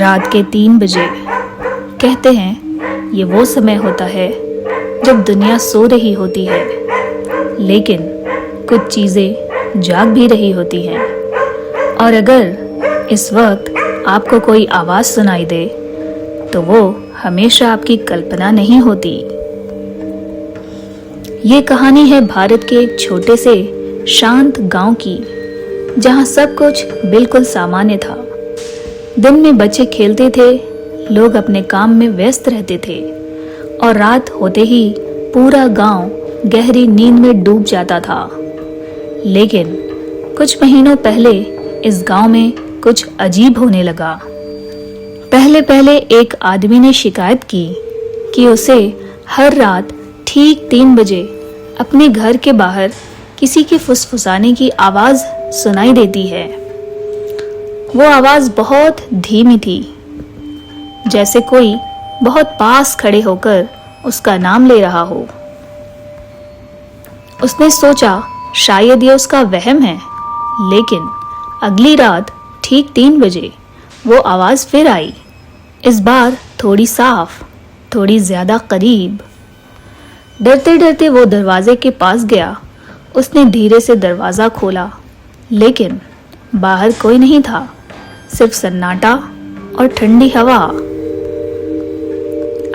रात के 3 बजे। कहते हैं ये वो समय होता है जब दुनिया सो रही होती है, लेकिन कुछ चीज़ें जाग भी रही होती हैं। और अगर इस वक्त आपको कोई आवाज़ सुनाई दे तो वो हमेशा आपकी कल्पना नहीं होती। ये कहानी है भारत के एक छोटे से शांत गांव की, जहां सब कुछ बिल्कुल सामान्य था। दिन में बच्चे खेलते थे, लोग अपने काम में व्यस्त रहते थे और रात होते ही पूरा गांव गहरी नींद में डूब जाता था। लेकिन कुछ महीनों पहले इस गांव में कुछ अजीब होने लगा। पहले एक आदमी ने शिकायत की कि उसे हर रात ठीक 3 बजे अपने घर के बाहर किसी के फुसफुसाने की आवाज़ सुनाई देती है। वो आवाज़ बहुत धीमी थी, जैसे कोई बहुत पास खड़े होकर उसका नाम ले रहा हो। उसने सोचा शायद ये उसका वहम है, लेकिन अगली रात ठीक 3 बजे वो आवाज़ फिर आई। इस बार थोड़ी साफ, थोड़ी ज़्यादा करीब। डरते डरते वो दरवाजे के पास गया। उसने धीरे से दरवाज़ा खोला, लेकिन बाहर कोई नहीं था, सिर्फ सन्नाटा और ठंडी हवा।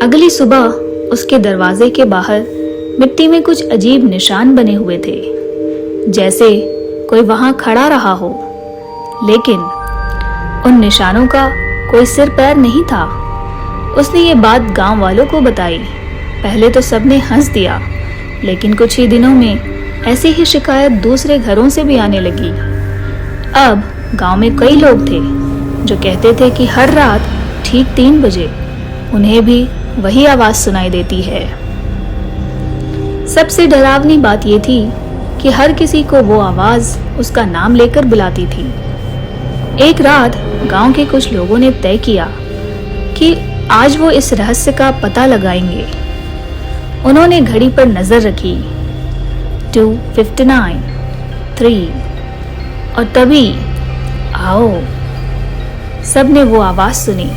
अगली सुबह उसके दरवाजे के बाहर मिट्टी में कुछ अजीब निशान बने हुए थे, जैसे कोई वहां खड़ा रहा हो। लेकिन उन निशानों का कोई सिर पैर नहीं था। उसने ये बात गांव वालों को बताई। पहले तो सबने हंस दिया, लेकिन कुछ ही दिनों में ऐसी ही शिकायत दूसरे घरों से भी आने लगी। अब गांव में कई लोग थे जो कहते थे कि हर रात ठीक 3 बजे उन्हें भी वही आवाज़ सुनाई देती है। सबसे डरावनी बात यह थी कि हर किसी को वो आवाज़ उसका नाम लेकर बुलाती थी। एक रात गांव के कुछ लोगों ने तय किया कि आज वो इस रहस्य का पता लगाएंगे। उन्होंने घड़ी पर नज़र रखी, 2:59, 3, और तभी आओ, सबने वो आवाज़ सुनी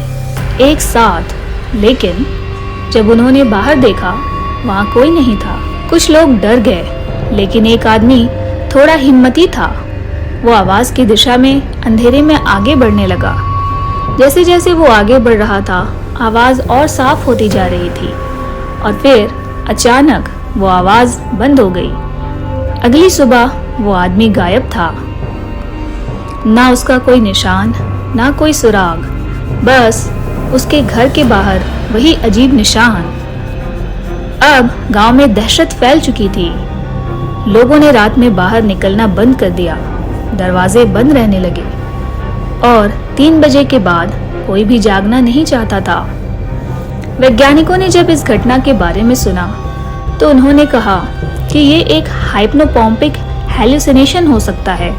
एक साथ। लेकिन जब उन्होंने बाहर देखा, वहाँ कोई नहीं था। कुछ लोग डर गए, लेकिन एक आदमी थोड़ा हिम्मती था। वो आवाज़ की दिशा में अंधेरे में आगे बढ़ने लगा। जैसे जैसे वो आगे बढ़ रहा था, आवाज़ और साफ होती जा रही थी, और फिर अचानक वो आवाज़ बंद हो गई। अगली सुबह वो आदमी गायब था। ना उसका कोई निशान, ना कोई सुराग, बस उसके घर के बाहर वही अजीब निशान। अब गांव में दहशत फैल चुकी थी। लोगों ने रात में बाहर निकलना बंद कर दिया, दरवाजे बंद रहने लगे, और 3 बजे के बाद कोई भी जागना नहीं चाहता था। वैज्ञानिकों ने जब इस घटना के बारे में सुना तो उन्होंने कहा कि ये एक हाइप्नोपोम्पिक हेलुसिनेशन हो सकता है,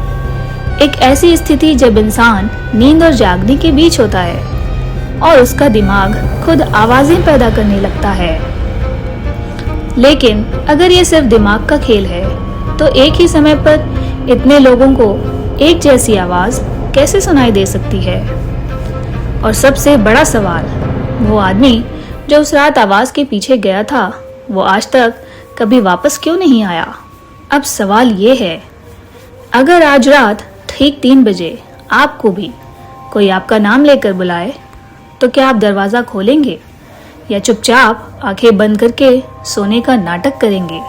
एक ऐसी स्थिति जब इंसान नींद और जागने के बीच होता है और उसका दिमाग खुद आवाजें पैदा करने लगता है। लेकिन अगर ये सिर्फ दिमाग का खेल है, तो एक ही समय पर इतने लोगों को एक जैसी आवाज कैसे सुनाई दे सकती है? और सबसे बड़ा सवाल, वो आदमी जो उस रात आवाज के पीछे गया था, वो आज तक कभी वापस क्यों नहीं आया? अब सवाल ये है, अगर आज रात ठीक 3 बजे आपको भी कोई आपका नाम लेकर बुलाए, तो क्या आप दरवाज़ा खोलेंगे या चुपचाप आंखें बंद करके सोने का नाटक करेंगे?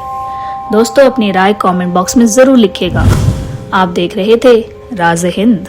दोस्तों, अपनी राय कमेंट बॉक्स में ज़रूर लिखिएगा। आप देख रहे थे राज़-ए-हिंद।